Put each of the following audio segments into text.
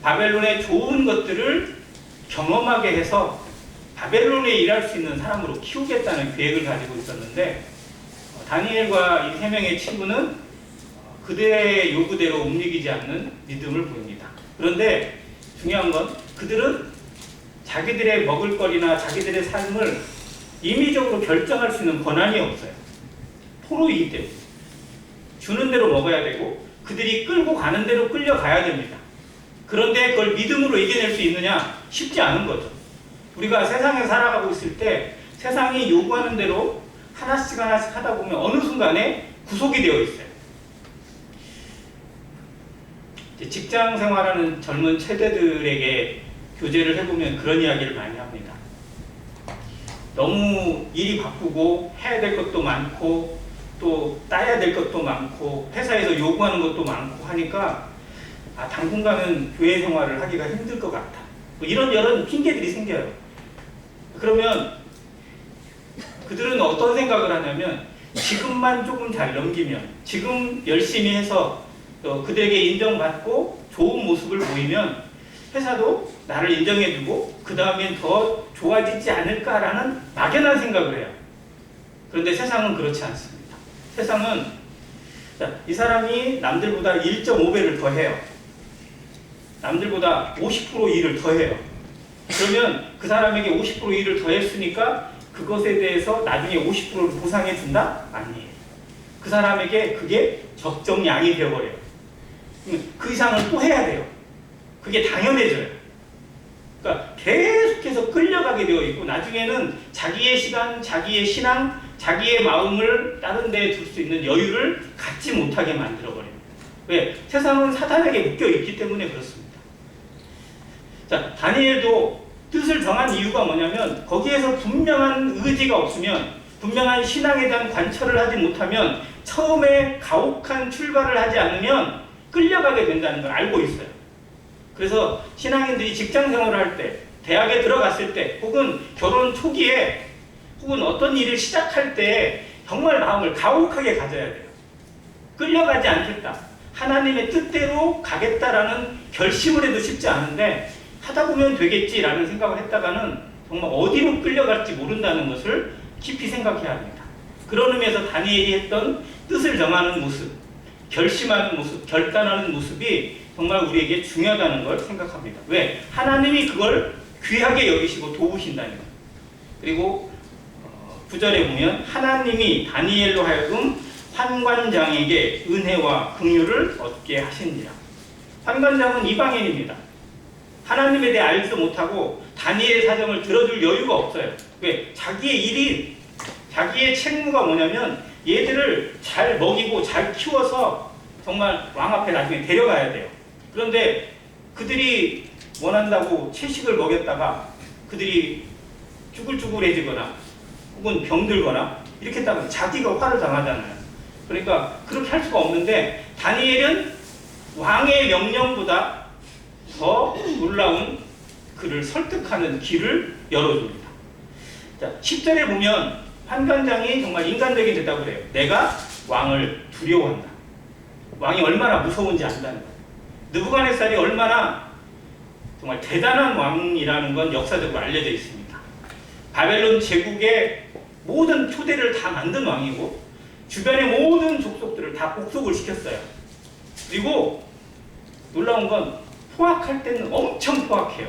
바벨론의 좋은 것들을 경험하게 해서 바벨론에 일할 수 있는 사람으로 키우겠다는 계획을 가지고 있었는데, 다니엘과 이 세 명의 친구는 그들의 요구대로 움직이지 않는 믿음을 보입니다. 그런데 중요한 건 그들은 자기들의 먹을거리나 자기들의 삶을 임의적으로 결정할 수 있는 권한이 없어요. 포로이기 때문에. 주는 대로 먹어야 되고 그들이 끌고 가는 대로 끌려가야 됩니다. 그런데 그걸 믿음으로 이겨낼 수 있느냐? 쉽지 않은 거죠. 우리가 세상에 살아가고 있을 때 세상이 요구하는 대로 하나씩 하나씩 하다 보면 어느 순간에 구속이 되어 있어요. 직장 생활하는 젊은 세대들에게 교제를 해보면 그런 이야기를 많이 합니다. 너무 일이 바쁘고 해야 될 것도 많고 또 따야 될 것도 많고 회사에서 요구하는 것도 많고 하니까 당분간은 교회 생활을 하기가 힘들 것 같다. 뭐 이런 핑계들이 생겨요. 그러면 그들은 어떤 생각을 하냐면 지금만 조금 잘 넘기면, 지금 열심히 해서 그들에게 인정받고 좋은 모습을 보이면 회사도 나를 인정해주고 그 다음엔 더 좋아지지 않을까라는 막연한 생각을 해요. 그런데 세상은 그렇지 않습니다. 세상은 이 사람이 남들보다 1.5배를 더 해요. 남들보다 50% 일을 더 해요. 그러면 그 사람에게 50% 일을 더 했으니까 그것에 대해서 나중에 50%를 보상해 준다? 아니에요. 그 사람에게 그게 적정량이 되어버려요. 그 이상은 또 해야 돼요. 그게 당연해져요. 그러니까 계속해서 끌려가게 되어 있고 나중에는 자기의 시간, 자기의 신앙, 자기의 마음을 다른 데에 둘 수 있는 여유를 갖지 못하게 만들어버립니다. 왜? 세상은 사단에게 묶여있기 때문에 그렇습니다. 자, 다니엘도 뜻을 정한 이유가 뭐냐면 거기에서 분명한 의지가 없으면, 분명한 신앙에 대한 관철을 하지 못하면, 처음에 가혹한 출발을 하지 않으면 끌려가게 된다는 걸 알고 있어요. 그래서 신앙인들이 직장 생활을 할 때, 대학에 들어갔을 때, 혹은 결혼 초기에, 혹은 어떤 일을 시작할 때 정말 마음을 가혹하게 가져야 돼요. 끌려가지 않겠다. 하나님의 뜻대로 가겠다라는 결심을 해도 쉽지 않은데 하다 보면 되겠지라는 생각을 했다가는 정말 어디로 끌려갈지 모른다는 것을 깊이 생각해야 합니다. 그런 의미에서 다니엘이 했던 뜻을 정하는 모습, 결심하는 모습, 결단하는 모습이 정말 우리에게 중요하다는 걸 생각합니다. 왜? 하나님이 그걸 귀하게 여기시고 도우신다는 거예요. 그리고 9절에 보면 하나님이 다니엘로 하여금 환관장에게 은혜와 긍휼을 얻게 하신지라. 환관장은 이방인입니다. 하나님에 대해 알지도 못하고 다니엘의 사정을 들어줄 여유가 없어요. 왜? 자기의 일이, 자기의 책무가 뭐냐면 얘들을 잘 먹이고 잘 키워서 정말 왕 앞에 나중에 데려가야 돼요. 그런데 그들이 원한다고 채식을 먹였다가 그들이 쭈글쭈글해지거나 혹은 병들거나 이렇게 했다가 자기가 화를 당하잖아요. 그러니까 그렇게 할 수가 없는데 다니엘은 왕의 명령보다 더 놀라운 그를 설득하는 길을 열어줍니다. 자, 10절에 보면 환관장이 정말 인간적인 대답을 해요. 내가 왕을 두려워한다. 왕이 얼마나 무서운지 안다는 거예요. 느부갓네살이 얼마나 정말 대단한 왕이라는 건 역사적으로 알려져 있습니다. 바벨론 제국의 모든 토대를 다 만든 왕이고 주변의 모든 족속들을 다 복속을 시켰어요. 그리고 놀라운 건 포악할 때는 엄청 포악해요.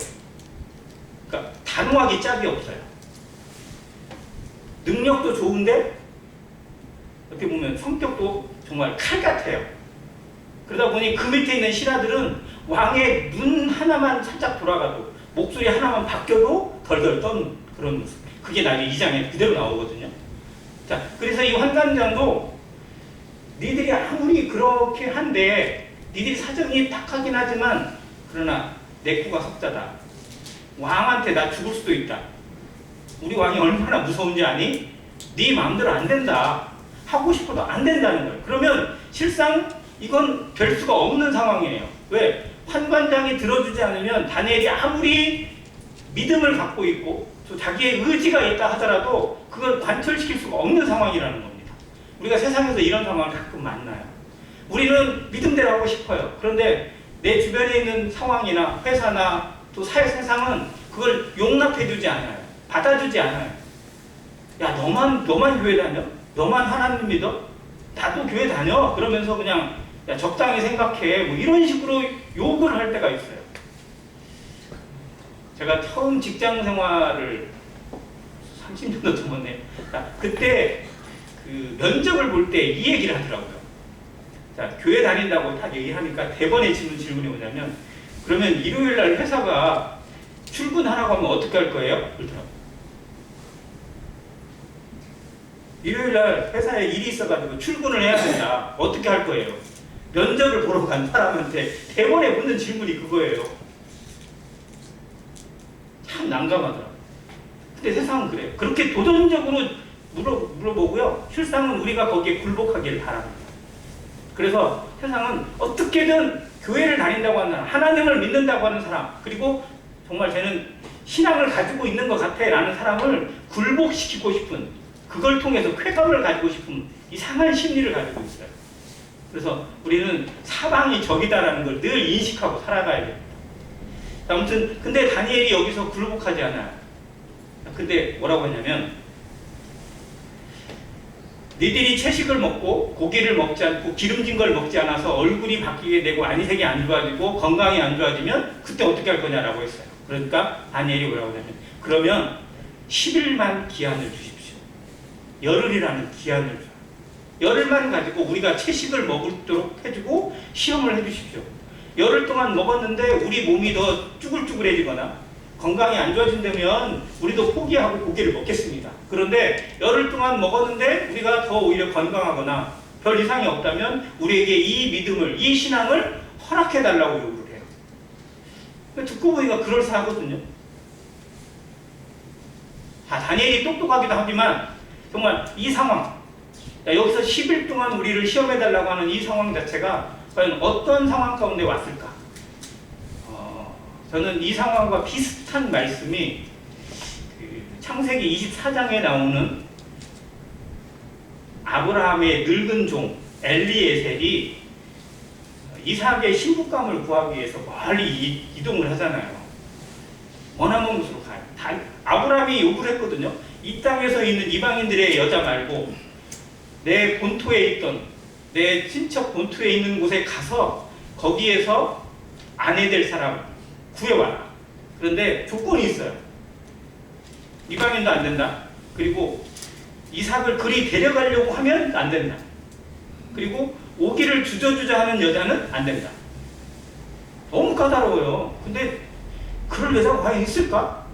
그러니까 단호하기 짝이 없어요. 능력도 좋은데 어떻게 보면 성격도 정말 칼 같아요. 그러다 보니 그 밑에 있는 신하들은 왕의 눈 하나만 살짝 돌아가도, 목소리 하나만 바뀌어도 덜덜 떠는 그런 모습. 그게 나중에 2장에 그대로 나오거든요. 자, 그래서 이 환관장도 니들이 아무리 그렇게 한데 니들이 사정이 딱하긴 하지만 그러나 내 코가 석자다. 왕한테 나 죽을 수도 있다. 우리 왕이 얼마나 무서운지 아니? 네 마음대로 안 된다. 하고 싶어도 안 된다는 거예요. 그러면 실상 이건 될 수가 없는 상황이에요. 왜? 환관장이 들어주지 않으면 다니엘이 아무리 믿음을 갖고 있고 또 자기의 의지가 있다 하더라도 그걸 관철시킬 수가 없는 상황이라는 겁니다. 우리가 세상에서 이런 상황을 가끔 만나요. 우리는 믿음대로 하고 싶어요. 그런데 내 주변에 있는 상황이나 회사나 또 사회 세상은 그걸 용납해주지 않아요. 받아주지 않아요. 야, 너만 교회 다녀? 너만 하나님 믿어? 나도 교회 다녀? 그러면서 그냥 야, 적당히 생각해. 뭐 이런 식으로 욕을 할 때가 있어요. 제가 처음 직장 생활을 30년 넘었네요. 그때 그 면접을 볼 때 이 얘기를 하더라고요. 자, 교회 다닌다고 딱 얘기하니까 대번에 지는 질문이 뭐냐면, 그러면 일요일 날 회사가 출근하라고 하면 어떻게 할 거예요? 그러더라고요. 일요일 날 회사에 일이 있어가지고 출근을 해야 된다. 어떻게 할 거예요? 면접을 보러 간 사람한테 대번에 묻는 질문이 그거예요. 참 난감하더라고요. 근데 세상은 그래요. 그렇게 도전적으로 물어보고요. 실상은 우리가 거기에 굴복하기를 바랍니다. 그래서 세상은 어떻게든 교회를 다닌다고 하는 사람, 하나님을 믿는다고 하는 사람, 그리고 정말 쟤는 신앙을 가지고 있는 것 같아 라는 사람을 굴복시키고 싶은, 그걸 통해서 쾌감을 가지고 싶은 이상한 심리를 가지고 있어요. 그래서 우리는 사방이 적이다라는 걸 늘 인식하고 살아가야 됩니다. 아무튼 근데 다니엘이 여기서 굴복하지 않아요. 근데 뭐라고 했냐면, 니들이 채식을 먹고 고기를 먹지 않고 기름진 걸 먹지 않아서 얼굴이 바뀌게 되고 안색이 안 좋아지고 건강이 안 좋아지면 그때 어떻게 할 거냐라고 했어요. 그러니까 다니엘이 뭐라고 하냐면, 그러면 10일만 기한을 주십시오. 열흘이라는 기한을 줘요. 열흘만 가지고 우리가 채식을 먹도록 해주고 시험을 해주십시오. 열흘 동안 먹었는데 우리 몸이 더 쭈글쭈글해지거나 건강이 안 좋아진다면 우리도 포기하고 고기를 먹겠습니다. 그런데 열흘 동안 먹었는데 우리가 더 오히려 건강하거나 별 이상이 없다면 우리에게 이 믿음을, 이 신앙을 허락해달라고 요구를 해요. 듣고 보니까 그럴싸하거든요. 다니엘이 똑똑하기도 하지만 정말 이 상황, 여기서 10일 동안 우리를 시험해달라고 하는 이 상황 자체가 과연 어떤 상황 가운데 왔을까? 저는 이 상황과 비슷한 말씀이 창세기 24장에 나오는 아브라함의 늙은 종 엘리에셀이 이삭의 신부감을 구하기 위해서 멀리 이동을 하잖아요. 머나먼 곳으로 가요. 아브라함이 요구를 했거든요. 이 땅에서 있는 이방인들의 여자 말고 내 본토에 있던, 내 친척 본토에 있는 곳에 가서 거기에서 아내 될 사람 구해와라. 그런데 조건이 있어요. 이방인도 안 된다. 그리고 이삭을 그리 데려가려고 하면 안 된다. 그리고 오기를 주저주저 하는 여자는 안 된다. 너무 까다로워요. 근데 그런 여자가 과연 있을까?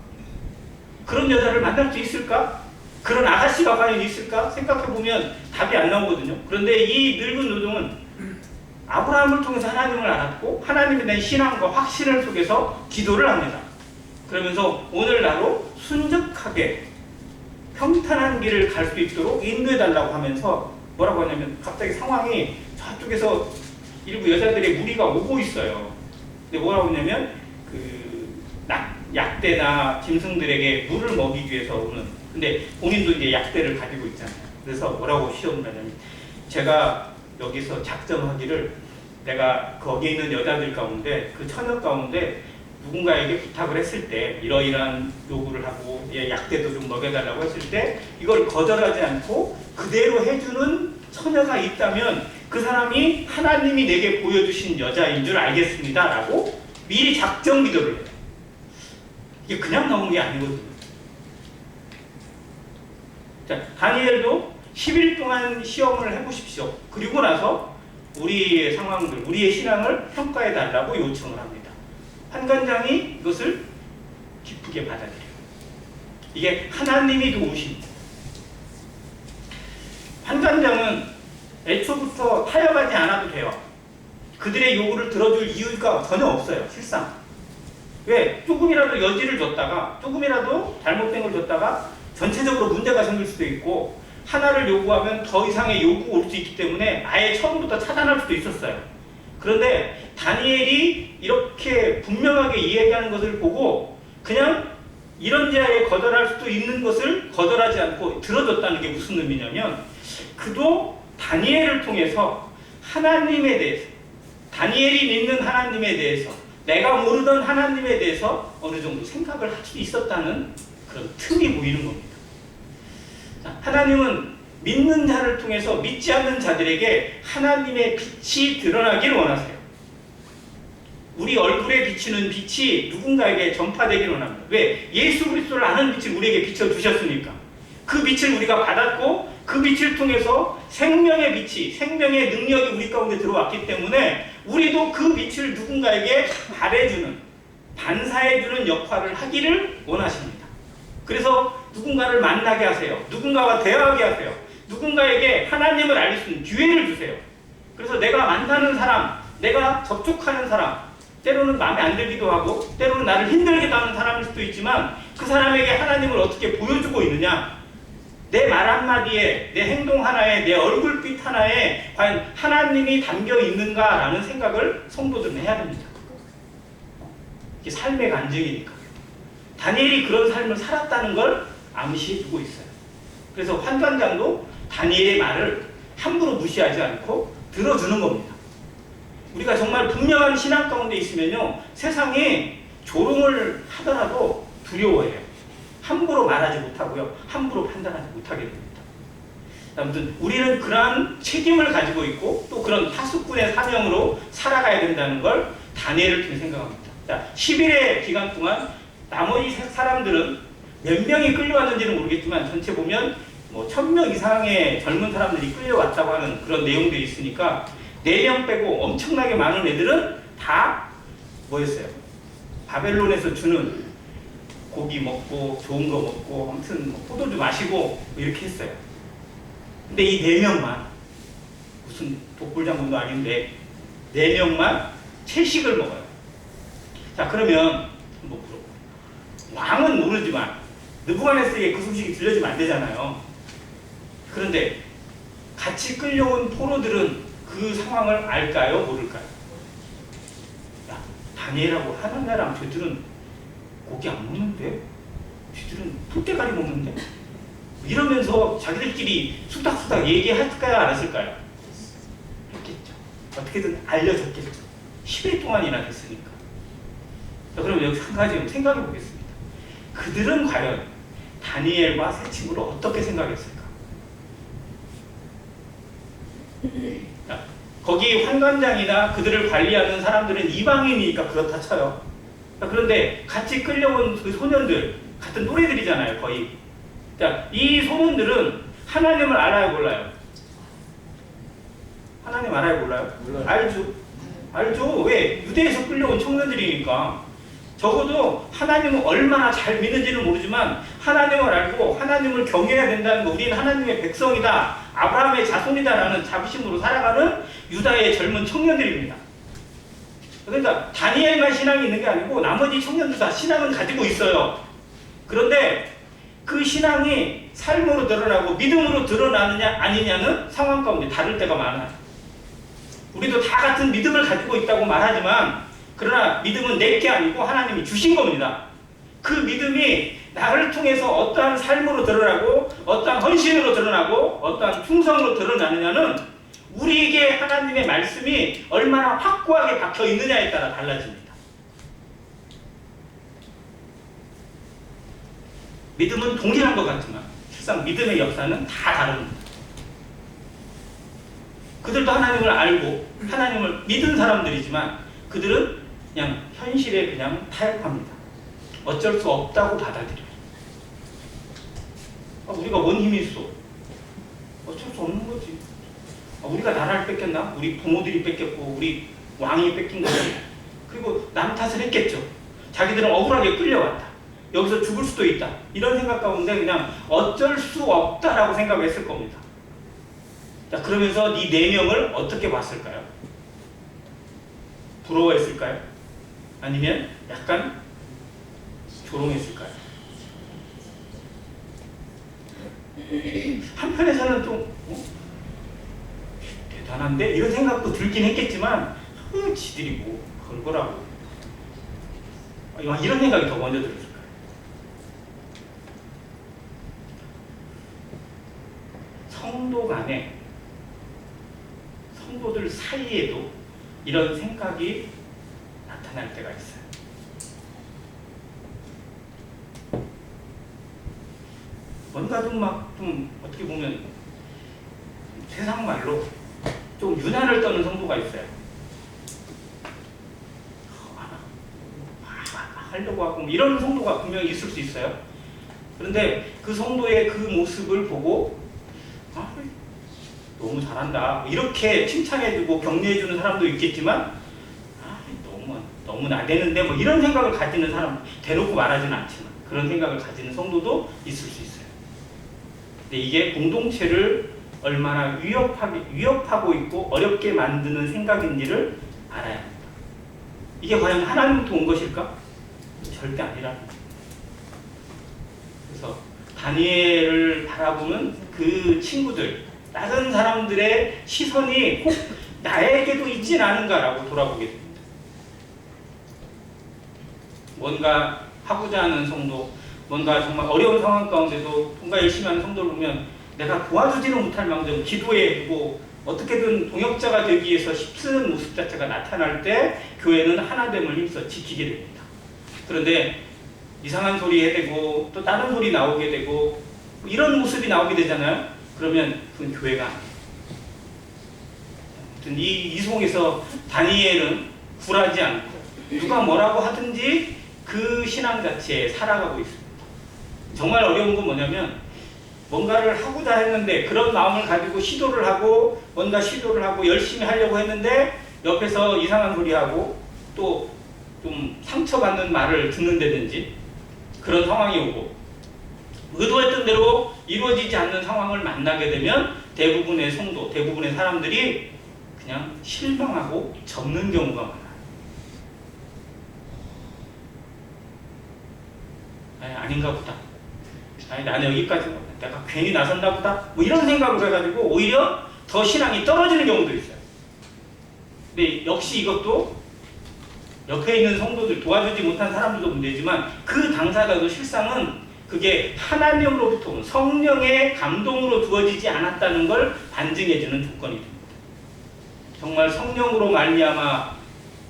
그런 여자를 만날 수 있을까? 그런 아가씨가 과연 있을까? 생각해보면 답이 안 나오거든요. 그런데 이 늙은 노동은 아브라함을 통해서 하나님을 알았고 하나님에 대한 신앙과 확신을 속에서 기도를 합니다. 그러면서 오늘날로 순적하게 평탄한 길을 갈 수 있도록 인도해달라고 하면서 뭐라고 하냐면, 갑자기 상황이 저쪽에서 일부 여자들의 무리가 오고 있어요. 근데 뭐라고 하냐면 약대나 짐승들에게 물을 먹이기 위해서 오는, 근데 본인도 이제 약대를 가지고 있잖아요. 그래서 뭐라고 시험을 하냐면, 제가 여기서 작정하기를 내가 거기에 있는 여자들 가운데, 그 처녀 가운데 누군가에게 부탁을 했을 때, 이러이러한 요구를 하고 약대도 좀 먹여달라고 했을 때 이걸 거절하지 않고 그대로 해주는 처녀가 있다면 그 사람이 하나님이 내게 보여주신 여자인 줄 알겠습니다 라고 미리 작정 기도를 해요. 이게 그냥 나온 게 아니거든요. 자, 다니엘도 10일 동안 시험을 해보십시오. 그리고 나서 우리의 상황들, 우리의 신앙을 평가해 달라고 요청을 합니다. 판관장이 이것을 기쁘게 받아들여요. 이게 하나님이 도우신. 판관장은 애초부터 타협하지 않아도 돼요. 그들의 요구를 들어줄 이유가 전혀 없어요. 실상. 왜? 조금이라도 여지를 줬다가, 조금이라도 잘못된 걸 줬다가 전체적으로 문제가 생길 수도 있고, 하나를 요구하면 더 이상의 요구가 올 수 있기 때문에 아예 처음부터 차단할 수도 있었어요. 그런데 다니엘이 이렇게 분명하게 이야기하는 것을 보고 그냥 이런저런 거절할 수도 있는 것을 거절하지 않고 들어줬다는 게 무슨 의미냐면, 그도 다니엘을 통해서 하나님에 대해서, 다니엘이 믿는 하나님에 대해서, 내가 모르던 하나님에 대해서 어느 정도 생각을 할 수 있었다는 그런 틈이 보이는 겁니다. 자, 하나님은 믿는 자를 통해서 믿지 않는 자들에게 하나님의 빛이 드러나기를 원하세요. 우리 얼굴에 비치는 빛이 누군가에게 전파되기를 원합니다. 왜? 예수 그리스도를 아는 빛을 우리에게 비춰주셨으니까. 그 빛을 우리가 받았고 그 빛을 통해서 생명의 빛이, 생명의 능력이 우리 가운데 들어왔기 때문에 우리도 그 빛을 누군가에게 발해주는, 반사해주는 역할을 하기를 원하십니다. 그래서 누군가를 만나게 하세요. 누군가와 대화하게 하세요. 누군가에게 하나님을 알릴 수 있는 기회를 주세요. 그래서 내가 만나는 사람, 내가 접촉하는 사람, 때로는 마음에 안 들기도 하고 때로는 나를 힘들게 하는 사람일 수도 있지만 그 사람에게 하나님을 어떻게 보여주고 있느냐, 내 말 한마디에, 내 행동 하나에, 내 얼굴빛 하나에 과연 하나님이 담겨 있는가라는 생각을 성도들은 해야 됩니다. 이게 삶의 간증이니까. 다니엘이 그런 삶을 살았다는 걸 암시해주고 있어요. 그래서 환관장도 다니엘의 말을 함부로 무시하지 않고 들어주는 겁니다. 우리가 정말 분명한 신앙 가운데 있으면요, 세상이 조롱을 하더라도 두려워해요. 함부로 말하지 못하고요, 함부로 판단하지 못하게 됩니다. 아무튼 우리는 그러한 책임을 가지고 있고 또 그런 파수꾼의 사명으로 살아가야 된다는 걸 다니엘을 통해 생각합니다. 자, 10일의 기간 동안 나머지 사람들은 몇 명이 끌려왔는지는 모르겠지만 전체 보면 뭐 1000명 이상의 젊은 사람들이 끌려왔다고 하는 그런 내용들이 있으니까 4명 빼고 엄청나게 많은 애들은 다 뭐였어요? 바벨론에서 주는 고기 먹고 좋은 거 먹고 아무튼 뭐 포도주 마시고 뭐 이렇게 했어요. 근데 이 4명만, 무슨 독불장군도 아닌데 4명만 채식을 먹어요. 자, 그러면 뭐 왕은 모르지만 느부갓네살에게 그 소식이 들려주면 안 되잖아요. 그런데 같이 끌려온 포로들은 그 상황을 알까요? 모를까요? 야, 다니엘하고 하나냐랑 쟤들은 고기 안 먹는데? 쟤들은 풀대가리 먹는데? 이러면서 자기들끼리 수닥수닥 얘기할까요? 안 했을까요? 했겠죠. 어떻게든 알려줬겠죠. 10일 동안이나 됐으니까. 자, 그럼 여기서 한 가지 생각해 보겠습니다. 그들은 과연 다니엘과 세 친구를 어떻게 생각했을까? 자, 거기 환관장이나 그들을 관리하는 사람들은 이방인이니까 그렇다 쳐요. 자, 그런데 같이 끌려온 그 소년들, 같은 또래들이잖아요, 거의. 자, 이 소년들은 하나님을 알아요, 몰라요? 하나님 알아요, 몰라요? 몰라요. 알죠. 알죠. 왜? 유대에서 끌려온 청년들이니까. 적어도 하나님을 얼마나 잘 믿는지는 모르지만 하나님을 알고 하나님을 경외해야 된다는 거, 우리는 하나님의 백성이다, 아브라함의 자손이다라는 자부심으로 살아가는 유다의 젊은 청년들입니다. 그러니까 다니엘만 신앙이 있는 게 아니고 나머지 청년들 다 신앙은 가지고 있어요. 그런데 그 신앙이 삶으로 드러나고 믿음으로 드러나느냐 아니냐는 상황 가운데 다를 때가 많아요. 우리도 다 같은 믿음을 가지고 있다고 말하지만 그러나 믿음은 내게 아니고 하나님이 주신 겁니다. 그 믿음이 나를 통해서 어떠한 삶으로 드러나고 어떠한 헌신으로 드러나고 어떠한 충성으로 드러나느냐는 우리에게 하나님의 말씀이 얼마나 확고하게 박혀 있느냐에 따라 달라집니다. 믿음은 동일한 것 같지만 실상 믿음의 역사는 다 다릅니다. 그들도 하나님을 알고 하나님을 믿은 사람들이지만 그들은 그냥 현실에 그냥 타협합니다. 어쩔 수 없다고 받아들여요. 우리가 뭔 힘이 있어? 어쩔 수 없는 거지. 우리가 나라를 뺏겼나? 우리 부모들이 뺏겼고 우리 왕이 뺏긴 거지. 그리고 남 탓을 했겠죠. 자기들은 억울하게 끌려왔다. 여기서 죽을 수도 있다. 이런 생각 가운데 그냥 어쩔 수 없다라고 생각했을 겁니다. 자, 그러면서 이 4명을 어떻게 봤을까요? 부러워했을까요? 아니면 약간 조롱했을까요? 한편에서는 좀 대단한데? 이런 생각도 들긴 했겠지만 지들이 뭐 그런 거라고 이런 생각이 더 먼저 들었을까요? 성도 간에 성도들 사이에도 이런 생각이 나타날 때가 있어요. 뭔가 좀 어떻게 보면 세상 말로 좀 유난을 떠는 성도가 있어요. 하려고 하고 이런 성도가 분명히 있을 수 있어요. 그런데 그 성도의 그 모습을 보고 너무 잘한다 이렇게 칭찬해주고 격려해주는 사람도 있겠지만 너무 나대는데 뭐 이런 생각을 가지는 사람, 대놓고 말하지는 않지만 그런 생각을 가지는 성도도 있을 수 있어요. 근데 이게 공동체를 얼마나 위협하고 있고 어렵게 만드는 생각인지를 알아야 합니다. 이게 과연 하나님부터 온 것일까? 절대 아니라는 거예요. 그래서 다니엘을 바라보는 그 친구들, 다른 사람들의 시선이 꼭 나에게도 있진 않은가라고 돌아보게 됩니다. 뭔가 하고자 하는 성도, 뭔가 정말 어려운 상황 가운데도 뭔가 열심히 하는 성도를 보면 내가 도와주지는 못할 망정 기도해주고 어떻게든 동역자가 되기 위해서 힘쓰는 모습 자체가 나타날 때 교회는 하나됨을 힘써 지키게 됩니다. 그런데 이상한 소리 해대고 또 다른 소리 나오게 되고 이런 모습이 나오게 되잖아요. 그러면 그건 교회가 아니에요. 아무튼 이 속에서 다니엘은 굴하지 않고 누가 뭐라고 하든지 그 신앙 자체에 살아가고 있습니다. 정말 어려운 건 뭐냐면 뭔가를 하고자 했는데 그런 마음을 가지고 뭔가 시도를 하고 열심히 하려고 했는데 옆에서 이상한 소리 하고 또 좀 상처받는 말을 듣는다든지 그런 상황이 오고 의도했던 대로 이루어지지 않는 상황을 만나게 되면 대부분의 성도, 대부분의 사람들이 그냥 실망하고 접는 경우가 많아요. 아닌가 보다. 나는 여기까지 내가 괜히 나선다 보다. 뭐 이런 생각을 해가지고 오히려 더 신앙이 떨어지는 경우도 있어요. 근데 역시 이것도 옆에 있는 성도들 도와주지 못한 사람들도 문제지만 그 당사자도 실상은 그게 하나님으로부터 온 성령의 감동으로 주어지지 않았다는 걸 반증해주는 조건이 됩니다. 정말 성령으로 말미암아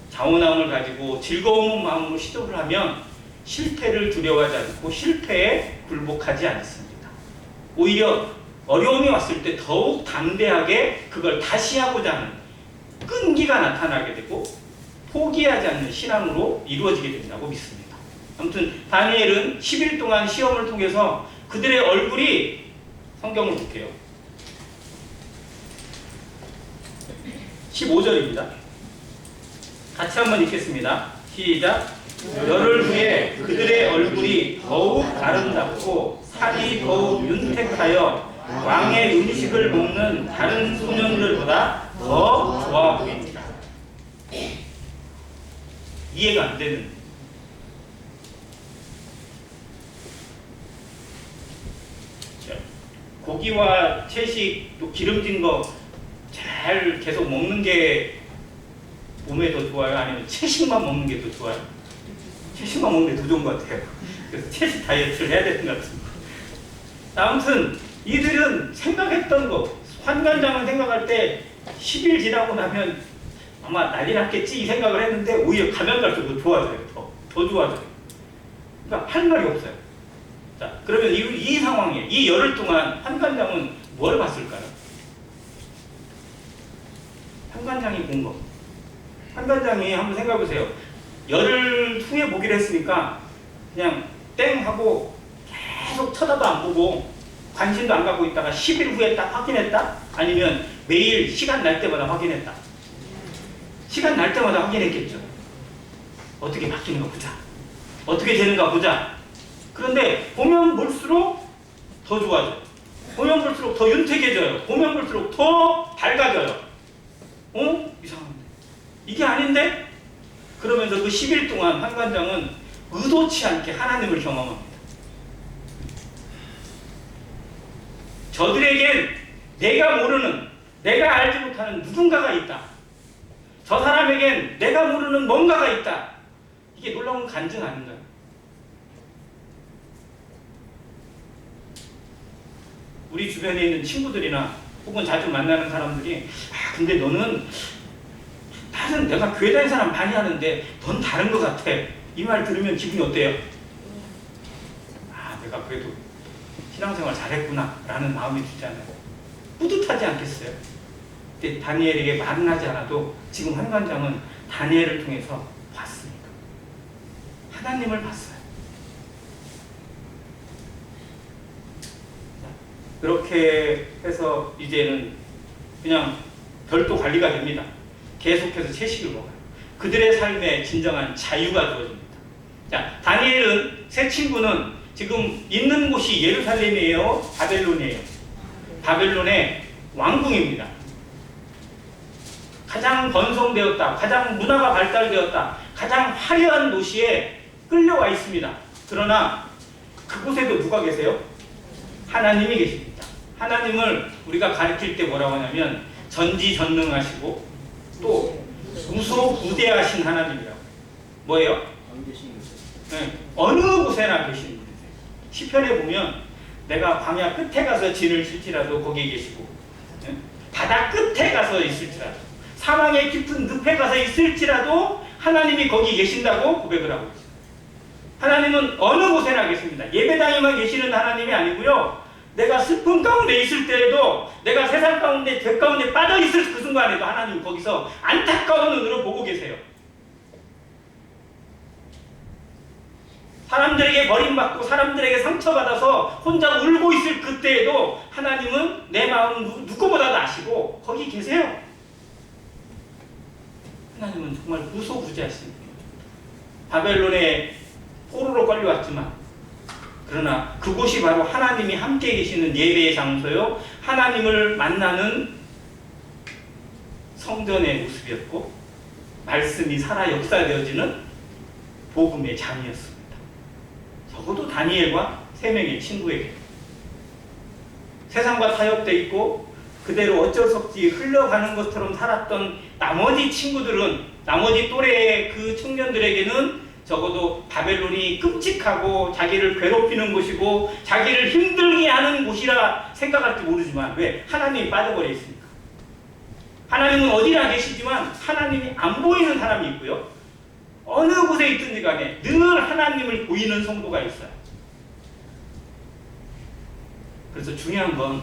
자원함을 가지고 즐거운 마음으로 시도를 하면 실패를 두려워하지 않고 실패에 굴복하지 않습니다. 오히려 어려움이 왔을 때 더욱 담대하게 그걸 다시 하고자 하는 끈기가 나타나게 되고 포기하지 않는 신앙으로 이루어지게 된다고 믿습니다. 아무튼 다니엘은 10일 동안 시험을 통해서 그들의 얼굴이 성경을 볼게요. 15절입니다. 같이 한번 읽겠습니다. 시작. 열흘 후에 그들의 얼굴이 더욱 아름답고 살이 더욱 윤택하여 왕의 음식을 먹는 다른 소년들보다 더 좋아 보입니다. 이해가 안 되는. 고기와 채식 또 기름진 거 잘 계속 먹는 게 몸에 더 좋아요? 아니면 채식만 먹는 게 더 좋아요? 채식만 먹는 게 더 좋은 것 같아요. 그래서 채식 다이어트를 해야 되는 것 같습니다. 아무튼 이들은 생각했던 거, 환관장을 생각할 때 10일 지나고 나면 아마 난리 났겠지 이 생각을 했는데 오히려 가면 갈수록 좋아져요. 더 좋아져요. 그러니까 할 말이 없어요. 자, 그러면 이 상황에 이 열흘 동안 환관장은 뭘 봤을까요? 환관장이 본 거. 환관장이 한번 생각해보세요. 열흘 후에 보기로 했으니까 그냥 땡 하고 계속 쳐다도 안 보고 관심도 안 갖고 있다가 10일 후에 딱 확인했다? 아니면 매일 시간 날 때마다 확인했다? 시간 날 때마다 확인했겠죠. 어떻게 바뀌는가 보자. 어떻게 되는가 보자. 그런데 보면 볼수록 더 좋아져요. 보면 볼수록 더 윤택해져요. 보면 볼수록 더 밝아져요. 이상한데. 이게 아닌데? 그러면서 그 10일 동안 환관장은 의도치 않게 하나님을 경험합니다. 저들에겐 내가 모르는, 내가 알지 못하는 누군가가 있다. 저 사람에겐 내가 모르는 뭔가가 있다. 이게 놀라운 간증 아닌가요? 우리 주변에 있는 친구들이나 혹은 자주 만나는 사람들이 근데 너는 다른 하여튼 내가 교회 다니는 사람 많이 하는데 넌 다른 것 같아. 이 말 들으면 기분이 어때요? 아, 내가 그래도 신앙생활 잘했구나 라는 마음이 들잖아요. 뿌듯하지 않겠어요? 근데 다니엘에게 말은 하지 않아도 지금 환관장은 다니엘을 통해서 봤으니까 하나님을 봤어요. 그렇게 해서 이제는 그냥 별도 관리가 됩니다. 계속해서 채식을 먹어요. 그들의 삶에 진정한 자유가 주어집니다. 자, 다니엘은 세 친구는 지금 있는 곳이 예루살렘이에요? 바벨론이에요? 바벨론의 왕궁입니다. 가장 번성되었다, 가장 문화가 발달되었다, 가장 화려한 도시에 끌려와 있습니다. 그러나 그곳에도 누가 계세요? 하나님이 계십니다. 하나님을 우리가 가르칠 때 뭐라고 하냐면 전지전능하시고 또 무소부대하신 하나님이라고. 뭐예요? 네, 어느 곳에나 계시는 분이세요. 시편에 보면 내가 광야 끝에 가서 진을 칠지라도 거기에 계시고, 네? 바다 끝에 가서 있을지라도, 사망의 깊은 늪에 가서 있을지라도 하나님이 거기 계신다고 고백을 하고 있어요. 하나님은 어느 곳에나 계십니다. 예배당에만 계시는 하나님이 아니고요. 내가 슬픔 가운데 있을 때에도, 내가 세상 가운데 죄 가운데 빠져 있을 그 순간에도 하나님 거기서 안타까운 눈으로 보고 계세요. 사람들에게 버림받고 사람들에게 상처받아서 혼자 울고 있을 그때에도 하나님은 내 마음을 누구보다도 아시고 거기 계세요. 하나님은 정말 무소부재하신 분이에요. 바벨론에 포로로 끌려왔지만, 그러나 그곳이 바로 하나님이 함께 계시는 예배의 장소요, 하나님을 만나는 성전의 모습이었고, 말씀이 살아 역사되어지는 복음의 장이었습니다. 적어도 다니엘과 세 명의 친구에게 세상과 타협되어 있고 그대로 어쩔 수 없이 흘러가는 것처럼 살았던 나머지 친구들은, 나머지 또래의 그 청년들에게는 적어도 바벨론이 끔찍하고 자기를 괴롭히는 곳이고 자기를 힘들게 하는 곳이라 생각할지 모르지만, 왜? 하나님이 빠져버려 있으니까. 하나님은 어디나 계시지만 하나님이 안 보이는 사람이 있고요, 어느 곳에 있든지 간에 늘 하나님을 보이는 성도가 있어요. 그래서 중요한 건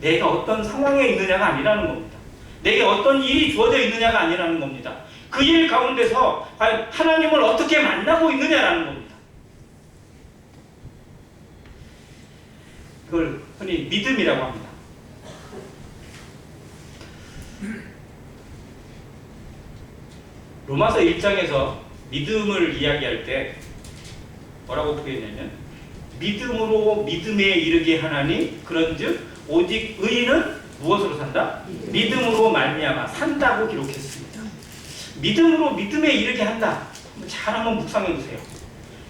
내가 어떤 상황에 있느냐가 아니라는 겁니다. 내게 어떤 일이 주어져 있느냐가 아니라는 겁니다. 그 일 가운데서 과연 하나님을 어떻게 만나고 있느냐라는 겁니다. 그걸 흔히 믿음이라고 합니다. 로마서 1장에서 믿음을 이야기할 때 뭐라고 표현했냐면, 믿음으로 믿음에 이르게 하나니 그런즉 오직 의인은 무엇으로 산다? 믿음으로 말미암아 산다고 기록했습니다. 믿음으로 믿음에 이르게 한다. 잘 한번 묵상해 보세요.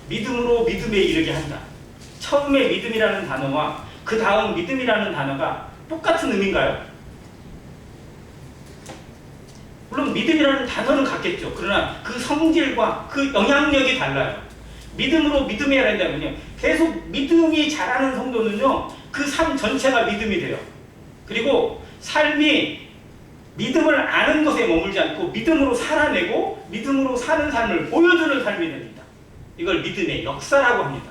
믿음으로 믿음에 이르게 한다. 처음에 믿음이라는 단어와 그 다음 믿음이라는 단어가 똑같은 의미인가요? 물론 믿음이라는 단어는 같겠죠. 그러나 그 성질과 그 영향력이 달라요. 믿음으로 믿음에 이른다면요, 계속 믿음이 자라는 성도는요, 그 삶 전체가 믿음이 돼요. 그리고 삶이 믿음을 아는 것에 머물지 않고 믿음으로 살아내고 믿음으로 사는 삶을 보여주는 삶이 됩니다. 이걸 믿음의 역사라고 합니다.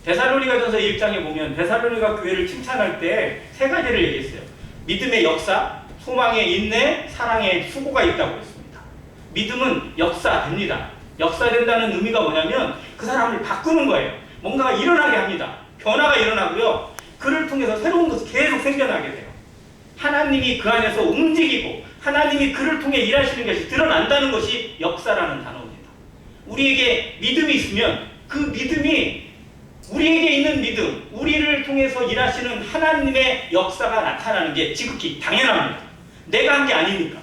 데살로니가전서 1장에 보면 데살로니가 교회를 칭찬할 때 세 가지를 얘기했어요. 믿음의 역사, 소망의 인내, 사랑의 수고가 있다고 했습니다. 믿음은 역사됩니다. 역사된다는 의미가 뭐냐면 그 사람을 바꾸는 거예요. 뭔가가 일어나게 합니다. 변화가 일어나고요, 그를 통해서 새로운 것이 계속 생겨나게 돼요. 하나님이 그 안에서 움직이고 하나님이 그를 통해 일하시는 것이 드러난다는 것이 역사라는 단어입니다. 우리에게 믿음이 있으면 그 믿음이, 우리에게 있는 믿음, 우리를 통해서 일하시는 하나님의 역사가 나타나는 게 지극히 당연합니다. 내가 한 게 아니니까.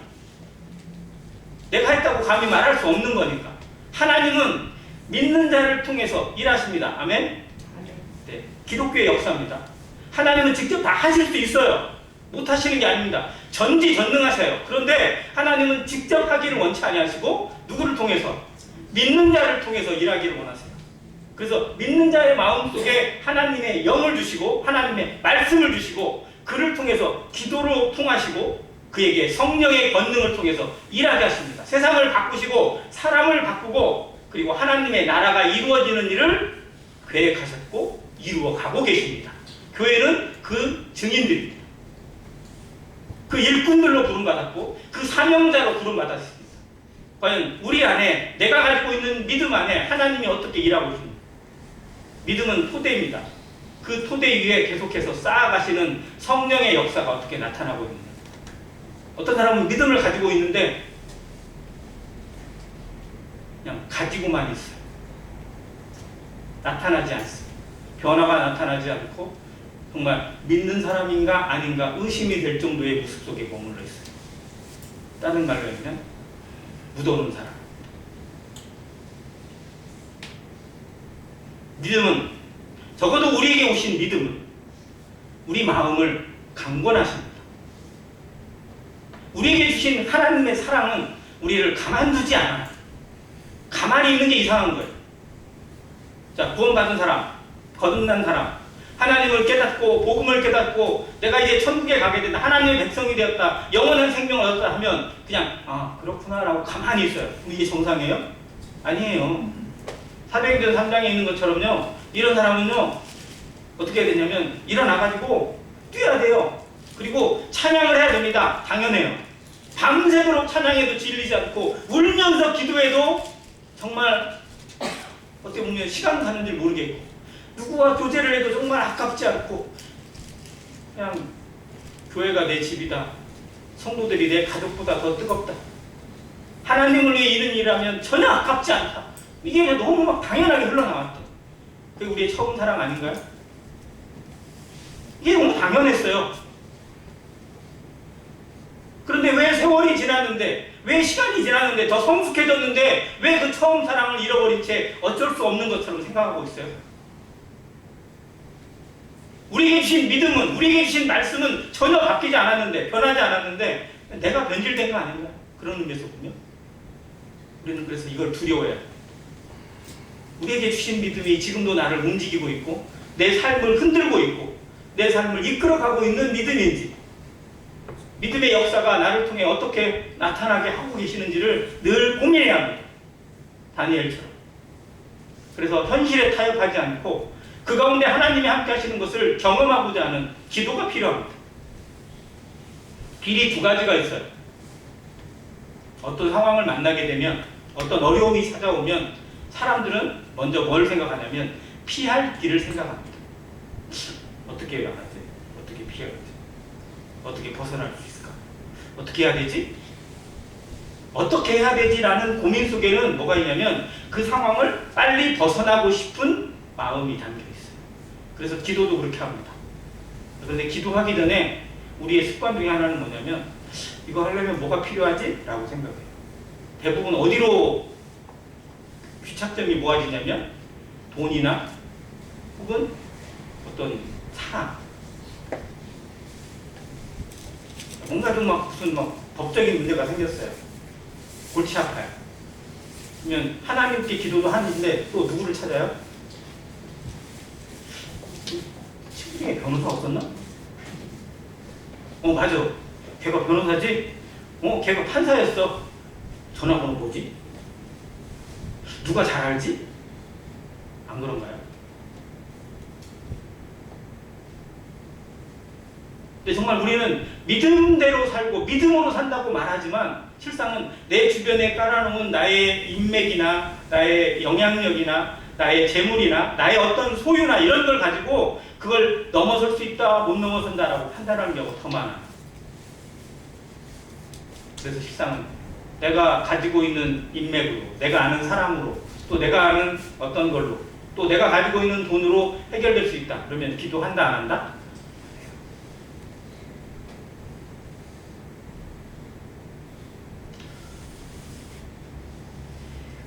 내가 했다고 감히 말할 수 없는 거니까. 하나님은 믿는 자를 통해서 일하십니다. 아멘? 네, 기독교의 역사입니다. 하나님은 직접 다 하실 수 있어요. 못 하시는 게 아닙니다. 전지전능하세요. 그런데 하나님은 직접 하기를 원치 아니하시고 누구를 통해서? 믿는 자를 통해서 일하기를 원하세요. 그래서 믿는 자의 마음속에 하나님의 영을 주시고 하나님의 말씀을 주시고 그를 통해서 기도로 통하시고 그에게 성령의 권능을 통해서 일하게 하십니다. 세상을 바꾸시고 사람을 바꾸고 그리고 하나님의 나라가 이루어지는 일을 계획하셨고 이루어가고 계십니다. 교회는 그 증인들입니다. 그 일꾼들로 부름받았고 그 사명자로 부름받았습니다. 과연 우리 안에 내가 가지고 있는 믿음 안에 하나님이 어떻게 일하고 있습니까? 믿음은 토대입니다. 그 토대 위에 계속해서 쌓아가시는 성령의 역사가 어떻게 나타나고 있는가. 어떤 사람은 믿음을 가지고 있는데 그냥 가지고만 있어요. 나타나지 않습니다. 변화가 나타나지 않고 정말 믿는 사람인가 아닌가 의심이 될 정도의 모습 속에 머물러 있어요. 다른 말로 하면 묻어놓은 사람. 믿음은 적어도 우리에게 오신 믿음은 우리 마음을 강권하십니다. 우리에게 주신 하나님의 사랑은 우리를 가만두지 않아요. 가만히 있는 게 이상한 거예요. 자, 구원받은 사람, 거듭난 사람, 하나님을 깨닫고 복음을 깨닫고 내가 이제 천국에 가게 된다, 하나님의 백성이 되었다, 영원한 생명을 얻었다 하면 그냥 그렇구나 라고 가만히 있어요. 이게 정상이에요? 아니에요. 사도행전 3장에 있는 것처럼요, 이런 사람은요 어떻게 해야 되냐면 일어나가지고 뛰어야 돼요. 그리고 찬양을 해야 됩니다. 당연해요. 밤새도록 찬양해도 질리지 않고 울면서 기도해도 정말 어떻게 보면 시간 가는 줄 모르겠고 누구와 교제를 해도 정말 아깝지 않고 그냥 교회가 내 집이다, 성도들이 내 가족보다 더 뜨겁다, 하나님을 위해 이런 일하면 전혀 아깝지 않다, 이게 그냥 너무 막 당연하게 흘러나왔다. 그게 우리의 처음 사랑 아닌가요? 이게 너무 당연했어요. 그런데 왜 세월이 지났는데, 왜 시간이 지났는데, 더 성숙해졌는데 왜 그 처음 사랑을 잃어버린 채 어쩔 수 없는 것처럼 생각하고 있어요? 우리에게 주신 믿음은, 우리에게 주신 말씀은 전혀 바뀌지 않았는데, 변하지 않았는데 내가 변질된 거 아닌가? 그런 의미에서 보면 우리는 그래서 이걸 두려워해요. 우리에게 주신 믿음이 지금도 나를 움직이고 있고 내 삶을 흔들고 있고 내 삶을 이끌어가고 있는 믿음인지, 믿음의 역사가 나를 통해 어떻게 나타나게 하고 계시는지를 늘 고민해야 합니다. 다니엘처럼. 그래서 현실에 타협하지 않고 그 가운데 하나님이 함께 하시는 것을 경험하고자 하는 기도가 필요합니다. 길이 두 가지가 있어요. 어떤 상황을 만나게 되면, 어떤 어려움이 찾아오면 사람들은 먼저 뭘 생각하냐면 피할 길을 생각합니다. 어떻게 해야 하지? 어떻게 피해야 하지? 어떻게 벗어날 수 있을까? 어떻게 해야 되지? 어떻게 해야 되지라는 고민 속에는 뭐가 있냐면 그 상황을 빨리 벗어나고 싶은 마음이 담겨 있어요. 그래서 기도도 그렇게 합니다. 그런데 기도하기 전에 우리의 습관 중에 하나는 뭐냐면 이거 하려면 뭐가 필요하지? 라고 생각해요. 대부분 어디로 귀착점이 모아지냐면 돈이나 혹은 어떤 사람, 뭔가 좀 무슨 법적인 문제가 생겼어요. 골치 아파요. 그러면 하나님께 기도도 하는데 또 누구를 찾아요? 친구 중에 변호사 없었나? 맞아. 걔가 변호사지? 걔가 판사였어. 전화번호 뭐지? 누가 잘 알지? 안 그런가요? 근데 정말 우리는 믿음대로 살고 믿음으로 산다고 말하지만 실상은 내 주변에 깔아놓은 나의 인맥이나 나의 영향력이나 나의 재물이나 나의 어떤 소유나 이런 걸 가지고 그걸 넘어설 수 있다, 못 넘어선다라고 판단하는 경우가 더 많아요. 그래서 실상은 내가 가지고 있는 인맥으로, 내가 아는 사람으로, 또 내가 아는 어떤 걸로, 또 내가 가지고 있는 돈으로 해결될 수 있다. 그러면 기도한다, 안 한다?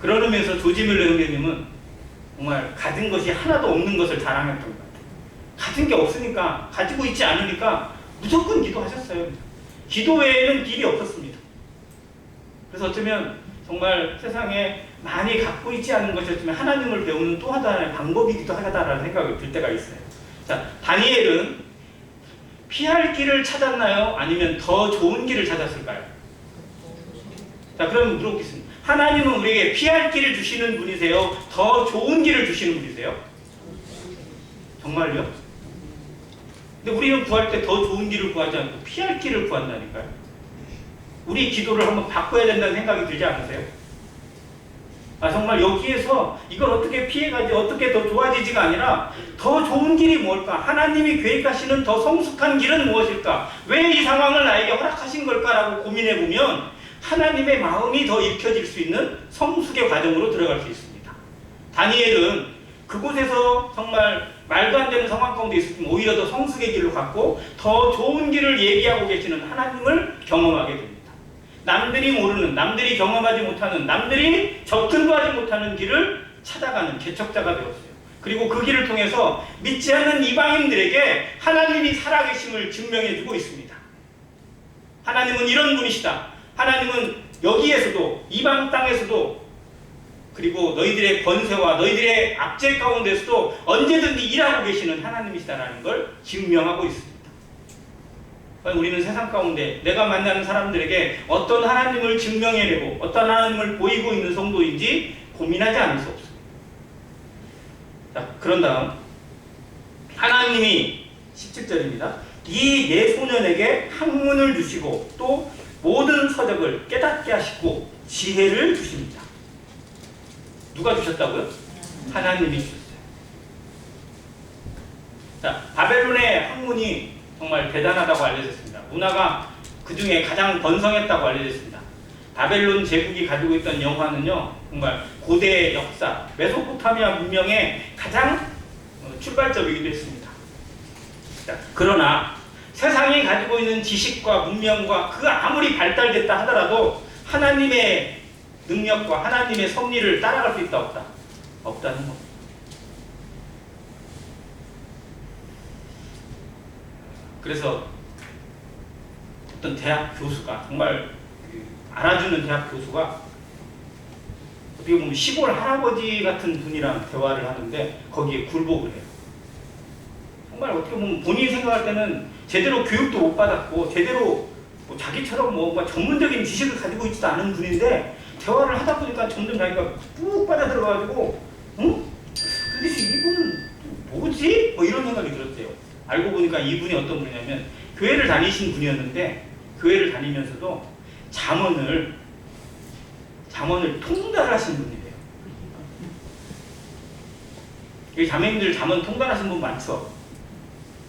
그런 의미에서 조지 밀러 형제님은 정말 가진 것이 하나도 없는 것을 자랑했던 것 같아요. 가진 게 없으니까, 가지고 있지 않으니까 무조건 기도하셨어요. 기도 외에는 길이 없었습니다. 그래서 어쩌면 정말 세상에 많이 갖고 있지 않은 것이었지만 하나님을 배우는 또 하나의 방법이기도 하다라는 생각이 들 때가 있어요. 자, 다니엘은 피할 길을 찾았나요? 아니면 더 좋은 길을 찾았을까요? 자, 그럼 물어보겠습니다. 하나님은 우리에게 피할 길을 주시는 분이세요? 더 좋은 길을 주시는 분이세요? 정말요? 근데 우리는 구할 때 더 좋은 길을 구하지 않고 피할 길을 구한다니까요. 우리 기도를 한번 바꿔야 된다는 생각이 들지 않으세요? 아, 정말 여기에서 이걸 어떻게 피해가지, 어떻게 더 좋아지지가 아니라 더 좋은 길이 뭘까? 하나님이 계획하시는 더 성숙한 길은 무엇일까? 왜 이 상황을 나에게 허락하신 걸까라고 고민해보면 하나님의 마음이 더 익혀질 수 있는 성숙의 과정으로 들어갈 수 있습니다. 다니엘은 그곳에서 정말 말도 안 되는 상황 가운데 있었지만 오히려 더 성숙의 길을 갖고 더 좋은 길을 얘기하고 계시는 하나님을 경험하게 됩니다. 남들이 모르는, 남들이 경험하지 못하는, 남들이 접근도 하지 못하는 길을 찾아가는 개척자가 되었어요. 그리고 그 길을 통해서 믿지 않는 이방인들에게 하나님이 살아계심을 증명해주고 있습니다. 하나님은 이런 분이시다. 하나님은 여기에서도, 이방 땅에서도, 그리고 너희들의 권세와 너희들의 압제 가운데서도 언제든지 일하고 계시는 하나님이시다라는 걸 증명하고 있습니다. 우리는 세상 가운데 내가 만나는 사람들에게 어떤 하나님을 증명해내고 어떤 하나님을 보이고 있는 성도인지 고민하지 않을 수 없습니다. 자, 그런 다음 하나님이 17절입니다. 이 내 소년에게 학문을 주시고 또 모든 서적을 깨닫게 하시고 지혜를 주십니다. 누가 주셨다고요? 하나님이 주셨어요. 자, 바벨론의 학문이 정말 대단하다고 알려졌습니다. 문화가 그 중에 가장 번성했다고 알려졌습니다. 바벨론 제국이 가지고 있던 영화는요, 정말 고대 역사, 메소포타미아 문명의 가장 출발점이기도 했습니다. 자, 그러나 세상이 가지고 있는 지식과 문명과 그 아무리 발달됐다 하더라도 하나님의 능력과 하나님의 섭리를 따라갈 수 있다 없다? 없다는 겁니다. 그래서 어떤 대학 교수가 정말 알아주는 대학 교수가 어떻게 보면 시골 할아버지 같은 분이랑 대화를 하는데 거기에 굴복을 해요. 정말 어떻게 보면 본인이 생각할 때는 제대로 교육도 못 받았고 제대로 뭐 자기처럼 뭔가 전문적인 지식을 가지고 있지도 않은 분인데 대화를 하다 보니까 점점 자기가 꾹 빠져들어가지고 응? 근데 이분은 뭐지? 뭐 이런 생각이 들었대요. 알고 보니까 이분이 어떤 분이냐면 교회를 다니신 분이었는데 교회를 다니면서도 잠언을 통달하신 분이래요. 여기 자매님들 잠언 통달하신 분 많죠?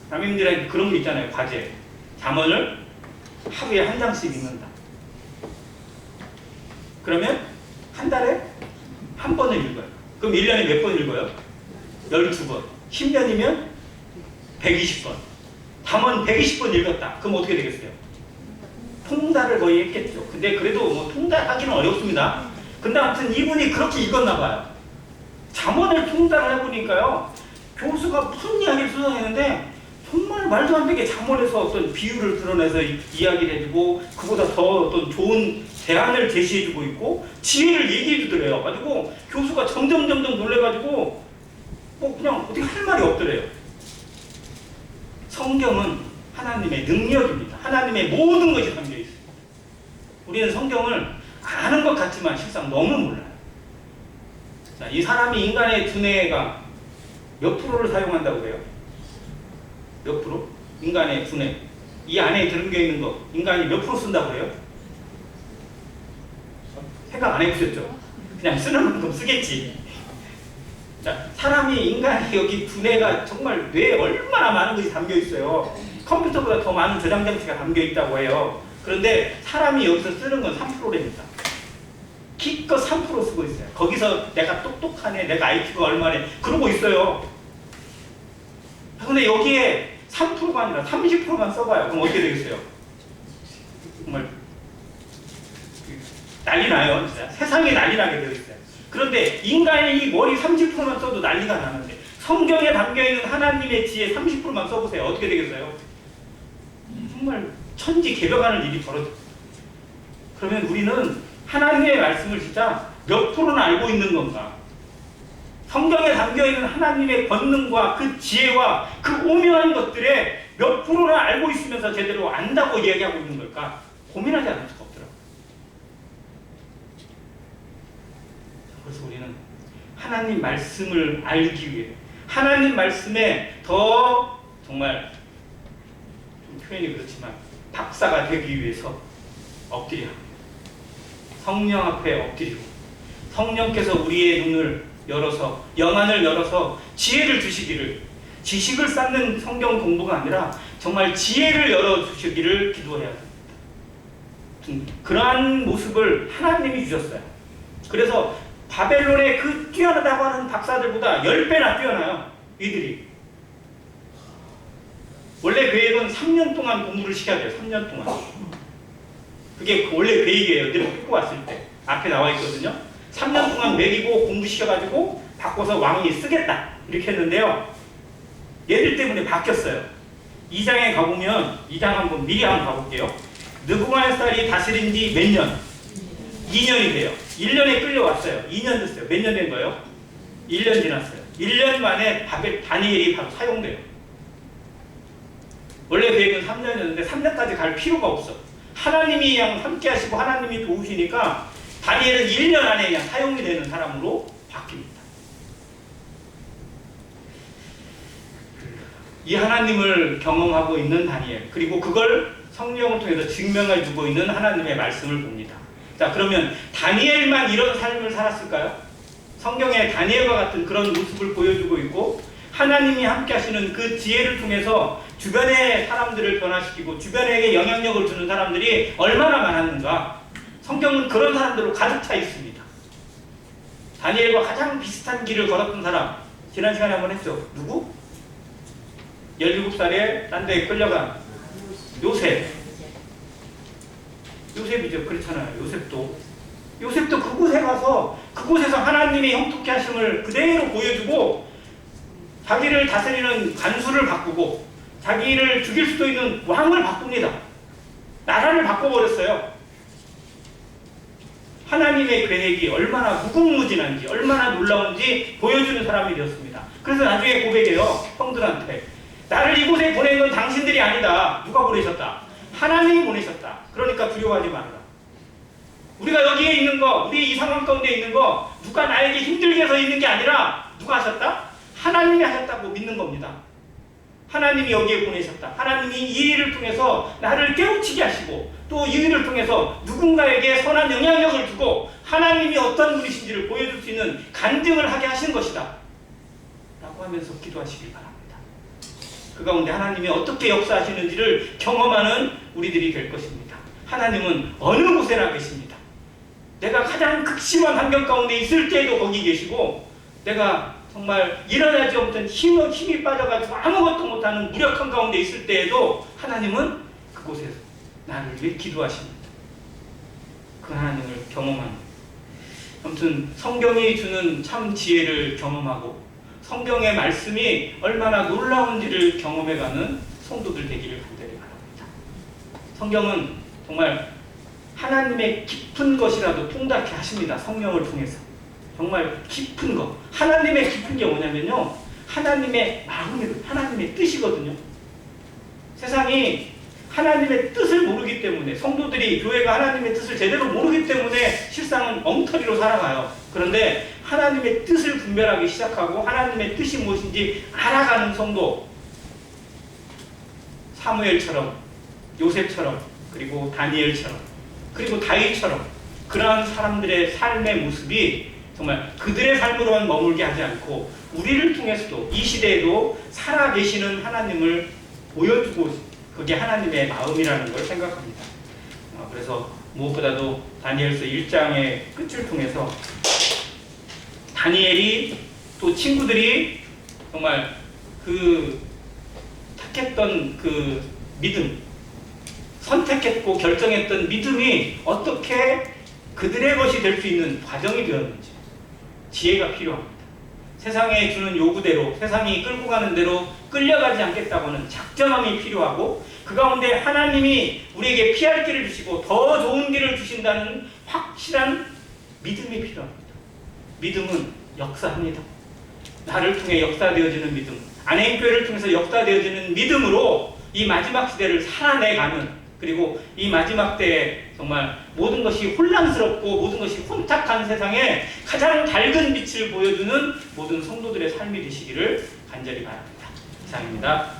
자매님들한테 그런 거 있잖아요. 과제. 잠언을 하루에 한 장씩 읽는다. 그러면 한 달에 한 번을 읽어요. 그럼 1년에 몇 번 읽어요? 12번. 10년이면 120번. 잠언 120번 읽었다. 그럼 어떻게 되겠어요? 통달을 거의 했겠죠. 근데 그래도 뭐 통달하기는 어렵습니다. 근데 아무튼 이분이 그렇게 읽었나 봐요. 잠언을 통달을 해보니까요. 교수가 무슨 이야기를 수상했는데 정말 말도 안 되게 잠언에서 어떤 비유를 드러내서 이야기를 해주고 그보다 더 어떤 좋은 대안을 제시해주고 있고 지혜를 얘기해주더래요. 가지고 교수가 점점 놀래가지고 뭐 그냥 어떻게 할 말이 없더래요. 성경은 하나님의 능력입니다. 하나님의 모든 것이 담겨 있습니다. 우리는 성경을 아는 것 같지만 실상 너무 몰라요. 자, 이 사람이 인간의 두뇌가 몇 프로를 사용한다고 해요? 몇 프로? 인간의 두뇌. 이 안에 들어가 있는 거 인간이 몇 프로 쓴다고 해요? 생각 안 해보셨죠? 그냥 쓰는 만큼 쓰겠지. 자, 사람이 인간이 여기 두뇌가 정말 뇌에 얼마나 많은 것이 담겨 있어요. 컴퓨터보다 더 많은 저장 장치가 담겨 있다고 해요. 그런데 사람이 여기서 쓰는 건 3%랍니다. 기껏 3% 쓰고 있어요. 거기서 내가 똑똑하네, 내가 IQ가 얼마네 그러고 있어요. 근데 여기에 3%가 아니라 30%만 써봐요. 그럼 어떻게 되겠어요? 정말 난리 나요. 진짜. 세상이 난리 나게 되어 있어요. 그런데 인간의 이 머리 30%만 써도 난리가 나는데 성경에 담겨있는 하나님의 지혜 30%만 써보세요. 어떻게 되겠어요? 정말 천지개벽하는 일이 벌어져요. 그러면 우리는 하나님의 말씀을 진짜 몇 프로는 알고 있는 건가? 성경에 담겨있는 하나님의 권능과 그 지혜와 그 오묘한 것들에 몇 프로나 알고 있으면서 제대로 안다고 얘기하고 있는 걸까? 고민하지 않을 수가 없더라고요. 그래서 우리는 하나님 말씀을 알기 위해, 하나님 말씀에 더 정말 좀 표현이 그렇지만 박사가 되기 위해서 엎드려 성령 앞에 엎드리고, 성령께서 우리의 눈을 열어서, 영안을 열어서 지혜를 주시기를, 지식을 쌓는 성경 공부가 아니라 정말 지혜를 열어주시기를 기도해야 됩니다. 그러한 모습을 하나님이 주셨어요. 그래서 바벨론의 그 뛰어나다고 하는 박사들보다 10배나 뛰어나요. 이들이. 원래 계획은 3년 동안 공부를 시켜야 돼요. 3년 동안. 그게 원래 계획이에요. 늘 끌고 왔을 때. 앞에 나와 있거든요. 3년 동안 먹이고 공부시켜가지고 바꿔서 왕이 쓰겠다. 이렇게 했는데요. 얘들 때문에 바뀌었어요. 2장에 가보면, 2장 한번 미리 한번 가볼게요. 느부갓네살이 다스린 지 몇 년? 2년이 돼요. 1년에 끌려왔어요. 2년 됐어요. 몇 년 된 거예요? 1년 지났어요. 1년 만에 다니엘이 바로 사용돼요. 원래 계획은 3년이었는데 3년까지 갈 필요가 없어. 하나님이 그냥 함께 하시고 하나님이 도우시니까 다니엘은 1년 안에 그냥 사용이 되는 사람으로 바뀝니다. 이 하나님을 경험하고 있는 다니엘, 그리고 그걸 성령을 통해서 증명해 주고 있는 하나님의 말씀을 봅니다. 자, 그러면 다니엘만 이런 삶을 살았을까요? 성경에 다니엘과 같은 그런 모습을 보여주고 있고, 하나님이 함께 하시는 그 지혜를 통해서 주변의 사람들을 변화시키고 주변에게 영향력을 주는 사람들이 얼마나 많았는가. 성경은 그런 사람들로 가득 차 있습니다. 다니엘과 가장 비슷한 길을 걸었던 사람, 지난 시간에 한번 했죠. 누구? 17살에 딴 데에 끌려간 요셉. 요셉이죠. 그렇잖아요. 요셉도 그곳에 가서 그곳에서 하나님의 형통케 하심을 그대로 보여주고, 자기를 다스리는 간수를 바꾸고 자기를 죽일 수도 있는 왕을 바꿉니다. 나라를 바꿔버렸어요. 하나님의 계획이 얼마나 무궁무진한지, 얼마나 놀라운지 보여주는 사람이 되었습니다. 그래서 나중에 고백해요. 형들한테. 나를 이곳에 보낸 건 당신들이 아니다. 누가 보내셨다? 하나님이 보내셨다. 그러니까 두려워하지 말아라. 우리가 여기에 있는 거, 우리 이 상황 가운데 있는 거, 누가 나에게 힘들게 해서 있는 게 아니라 누가 하셨다? 하나님이 하셨다고 믿는 겁니다. 하나님이 여기에 보내셨다. 하나님이 이 일을 통해서 나를 깨우치게 하시고, 또 이 일을 통해서 누군가에게 선한 영향력을 주고 하나님이 어떤 분이신지를 보여줄 수 있는 간증을 하게 하신 것이다 라고 하면서 기도하시길 바랍니다. 그 가운데 하나님이 어떻게 역사하시는지를 경험하는 우리들이 될 것입니다. 하나님은 어느 곳에나 계십니다. 내가 가장 극심한 환경 가운데 있을 때에도 거기 계시고, 내가 정말 일어나지 못한 힘이 빠져가지고 아무것도 못하는 무력한 가운데 있을 때에도 하나님은 그곳에서 나를 위해 기도하십니다. 그 하나님을 경험하는, 아무튼 성경이 주는 참 지혜를 경험하고 성경의 말씀이 얼마나 놀라운지를 경험해가는 성도들 되기를 간절히 바랍니다. 성경은 정말 하나님의 깊은 것이라도 통달케 하십니다. 성령을 통해서. 정말 깊은 것. 하나님의 깊은 게 뭐냐면요, 하나님의 마음이, 하나님의 뜻이거든요. 세상이 하나님의 뜻을 모르기 때문에, 성도들이, 교회가 하나님의 뜻을 제대로 모르기 때문에 실상은 엉터리로 살아가요. 그런데 하나님의 뜻을 분별하기 시작하고 하나님의 뜻이 무엇인지 알아가는 성도, 사무엘처럼, 요셉처럼, 그리고 다니엘처럼, 그리고 다윗처럼, 그러한 사람들의 삶의 모습이 정말 그들의 삶으로만 머물게 하지 않고 우리를 통해서도 이 시대에도 살아계시는 하나님을 보여주고, 그게 하나님의 마음이라는 걸 생각합니다. 그래서 무엇보다도 다니엘서 1장의 끝을 통해서 다니엘이, 또 친구들이 정말 그 택했던 그 믿음, 선택했고 결정했던 믿음이 어떻게 그들의 것이 될 수 있는 과정이 되었는지, 지혜가 필요합니다. 세상에 주는 요구대로, 세상이 끌고 가는 대로 끌려가지 않겠다고 하는 작정함이 필요하고, 그 가운데 하나님이 우리에게 피할 길을 주시고 더 좋은 길을 주신다는 확실한 믿음이 필요합니다. 믿음은 역사합니다. 나를 통해 역사되어지는 믿음, 안행교회를 통해서 역사되어지는 믿음으로 이 마지막 시대를 살아내가는, 그리고 이 마지막 때에 정말 모든 것이 혼란스럽고 모든 것이 혼탁한 세상에 가장 밝은 빛을 보여주는 모든 성도들의 삶이 되시기를 간절히 바랍니다. 이상입니다.